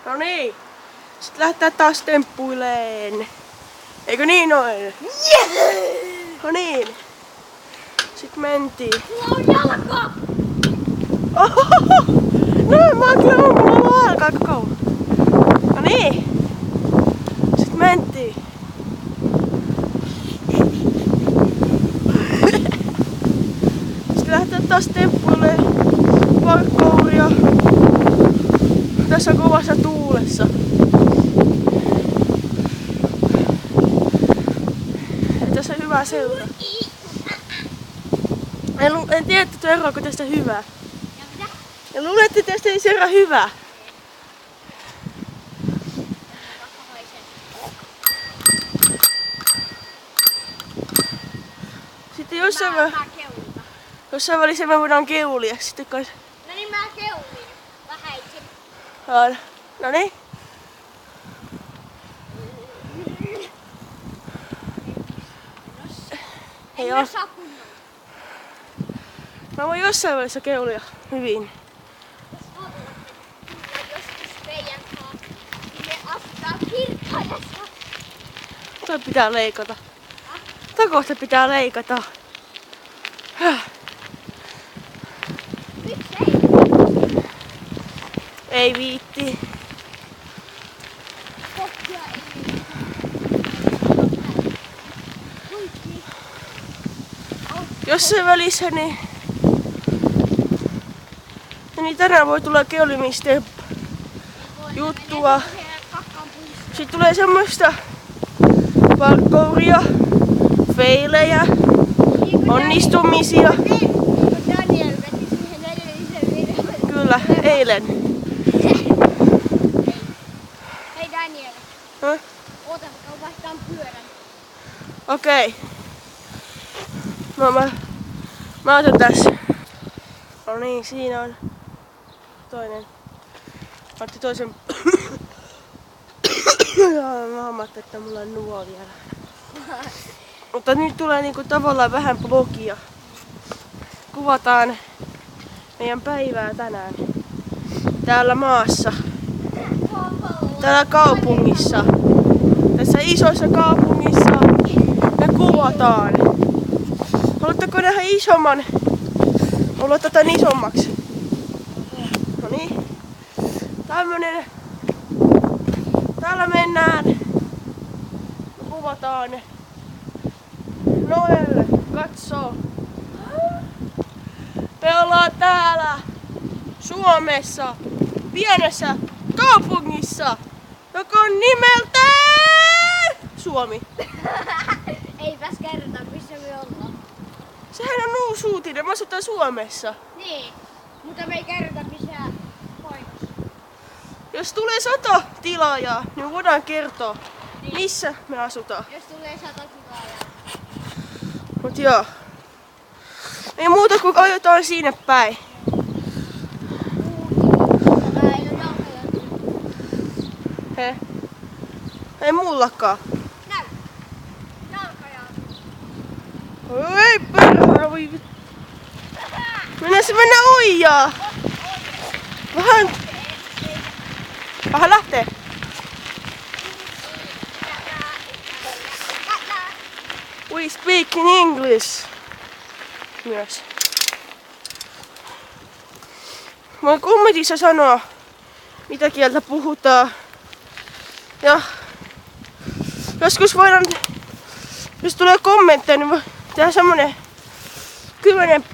No niin. Sitten lähdetään taas temppuileen. Eikö niin noin? Yeah! No niin. Sitten mentiin. Mulla on jalka! Ohohoho! No mä oon kyllä mulla on aika kauan. No niin. Sitten mentiin. Sitten lähdetään taas temppuileen parkouria. Tässä kovassa tuulessa. Ja tässä on hyvä seura. En tiedä, että seuraako tästä hyvää. Ja luulen, että tästä ei seuraa hyvää. Sitten jossain välissä me voidaan keulia sitten kai. No niin, mä keulin. Vähäisin. No niin. En mä saa kunnolla. Mä voin jossain välissä keulia hyvin. Jos odotatte joskus meidän kanssa, niin me asutaan Kirkkaidassa. Toi pitää leikata. Toi kohta pitää leikata. Miksi ei? Ei viitti. Kohtia ei. Kuitti. Jossain välissä niin tänään voi tulla keulimisten juttua. Sitten tulee semmoista parkouria, feilejä, onnistumisia. Daniel veti siihen edellisen videon. Kyllä, eilen. Hei Daniel, Häh? oota, mä vaihtaan pyörän. Okei. No mä otan tässä. No niin, siinä on toinen. Mä otin toisen. Mä huomasin, että mulla on nuo vielä. Mutta nyt tulee niinku tavallaan vähän blogia. Kuvataan meidän päivää tänään. Täällä maassa. Täällä kaupungissa. Tässä isossa kaupungissa me kuvataan. Haluatteko nähdä isomman? Mulla otetaan isommaksi. No niin. Tämmönen. Täällä mennään. Me kuvataan. Noelle, katsoo. Me ollaan täällä Suomessa, pienessä kaupungissa, joka on nimeltään Suomi. Eipäs kerrota, missä me ollaan. Sehän on uusi uutinen, me asutaan Suomessa. Niin, mutta me ei kerrota missään paikassa. Jos tulee 100 tilaajaa, niin voidaan kertoa, Niin. missä me asutaan. Jos tulee 100 tilaajaa. Mut joo. Ei muuta kuin ajetaan sinne päin. He? Ei mullakaan. Näy! Jalkajaa. Ei perhana, voi vittu. Mennään uijaa. Vähän lähtee. We speak in English. Myös. Voin kommentissa sanoa, mitä kieltä puhutaan. Ja joskus voidaan, jos tulee kommentteja, niin voi tehdä semmonen 10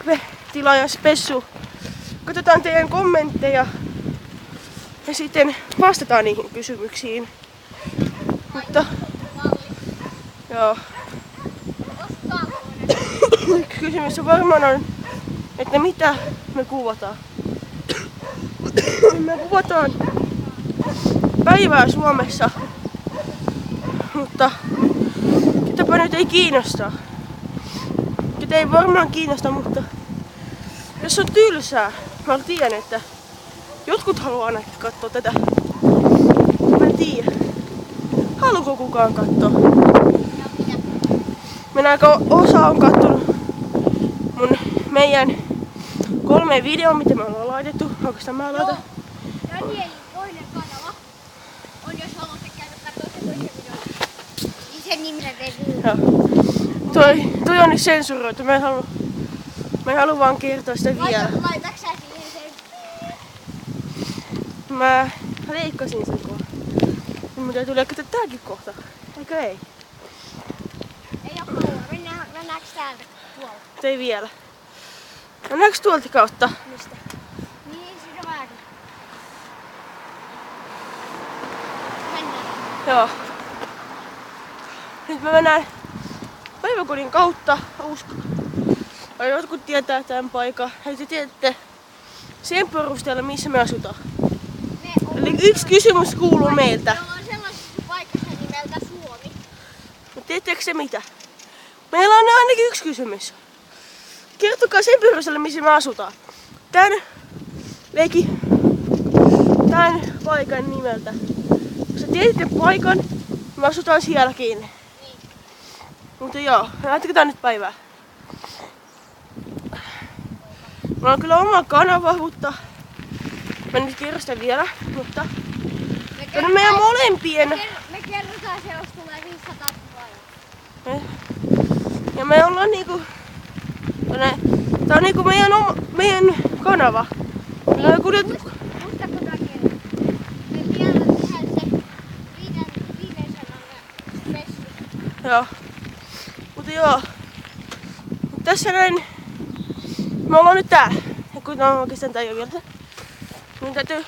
tilaajan spessu. Katsotaan teidän kommentteja ja sitten vastataan niihin kysymyksiin. Mutta joo. Kysymys on varmaan että mitä me kuvataan. Me kuvataan päivää Suomessa, mutta ketäpä nyt ei kiinnosta. Ketä ei varmaan kiinnosta, mutta jos on tylsää, mä tiedän, että jotkut haluaa ainakin katsoa tätä. Mä en tiedä. Haluuko kukaan katsoa? Aika osa on kattonut meidän 3 videoa, mitä me ollaan laitettu. Onko sitä mä laitan? Danielin toinen kanava. Sä teet niin. Joo. Toi on nyt sensuroitu. Mä en halua vaan kertoa sitä vielä. Laitaks sä siihen sen? Mä leikkasin sen kohta. Mun täytyy leikata tääkin kohta. Eikö ei? Ei oo kauan. Mennäänkö täältä tuolta? Ei vielä. Mennäänkö tuolta kautta? Mistä? Niin, siinä vähän. Mennään. Joo. Nyt me mennään päiväkodin kautta. Tai jotkut tietää tämän paikan. Ja te tiedätte sen perusteella, missä me asutaan. Eli yksi kysymys kuuluu meiltä. Me ollaan sellaisessa paikassa nimeltä Suomi. Mutta tiedättekö se mitä? Meillä on ainakin yksi kysymys. Kertokaa sen perusteella, missä me asutaan. Tän paikan nimeltä. Kun sä tiedätte paikan, me asutaan siellä kiinni. Niin. Mutta joo, jatketaan nyt päivää. Mulla on kyllä oma kanava, mutta mä nyt kerron sitä vielä. Mutta on meidän molempien. Me kerrotaan se, jos tulee 500 vailla. Ja me ollaan niinku... Tää on niinku meidän kanava. Meillä on joku nyt... Muistatko tää kirja? Me vielä tehdään se 500 spessu. Joo. Mutta joo. Tässä näin... Me ollaan nyt täällä. Ja kun on oikeastaan tää ei oo vielä se. Niin täytyy...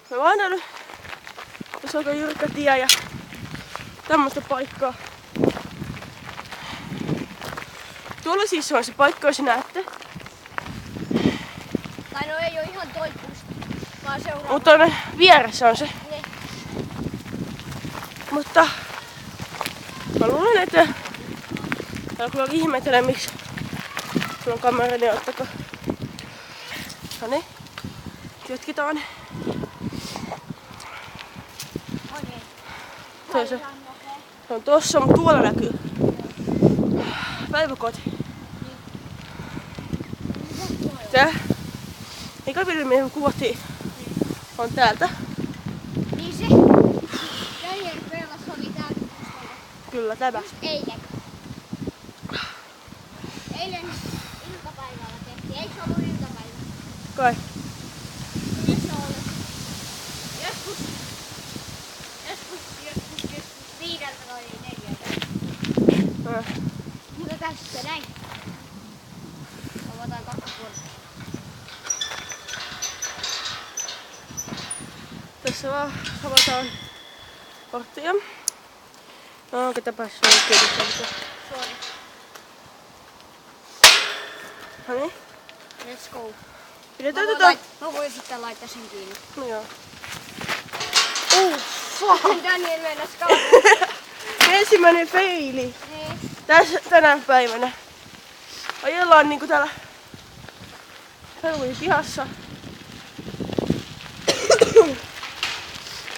Me vaan täällä... Tässä on aika jyrkkä tie ja... Tämmöstä paikkaa. Tuolla siis on se paikka, jos näette. Tai no ei oo ihan toi puisto, vaan seuraava. Mutta on vieressä on se. Niin. Mutta... Mä luulen, että... Täällä kyllä ihmetellä, miksi... Sulla on kamera, niin ottakaa. Noniin. Jatketaan. Okei. Toi se on tossa, mutta tuolla näkyy. Päiväkoti. Tää. Eka video, mihin me kuvattiin, on täältä. Niin se. Daniel Pelas oli täältä puistolla. Kyllä, tämä. Just eilen. Eilen iltapäivällä tehtiin. Eikö se ollut iltapäivä? Kai. Nyt se oli. Joskus 5 tai 4. Mutta tässä näin. Avataan 2 puolta. Tässä vaan avataan porttia. No, ketäpäs se on kiinni. Sorry. Noniin. Let's go. Pidetään Mä voin sitten laittaa sen kiinni. No joo. Daniel mennäs kauan. Ensimmäinen feili. Niin. Tänä päivänä. Ajellaan niinku täällä Halloween pihassa.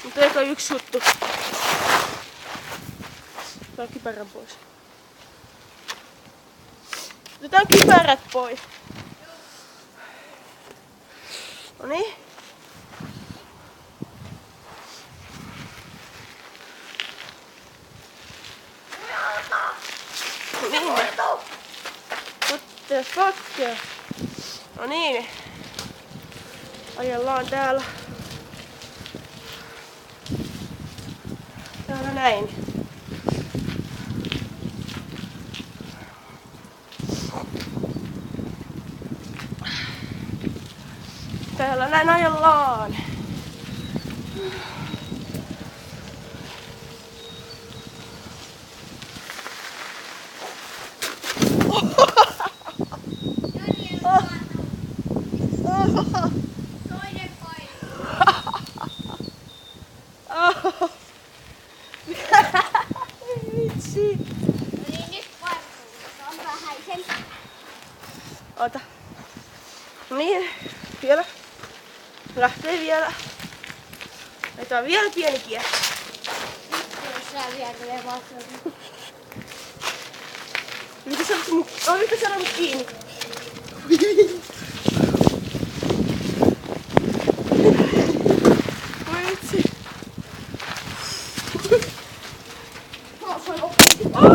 Mutta eka yksi juttu. Otetaan kypärän pois. Otetaan kypärät pois. Noniin. Niin. What the fuck? No niin. Ajellaan täällä. Täällä näin. Täällä näin ajellaan. Toinen paikka. Vitsi. No niin, nyt varmuus. On vähäisen. Ota. No niin, vielä. Lähtee vielä. Laitetaan vielä pieni kierros. Jos sä vielä tulee vastaan. Yritän saada mut kiinni. Voi vitsi. sitten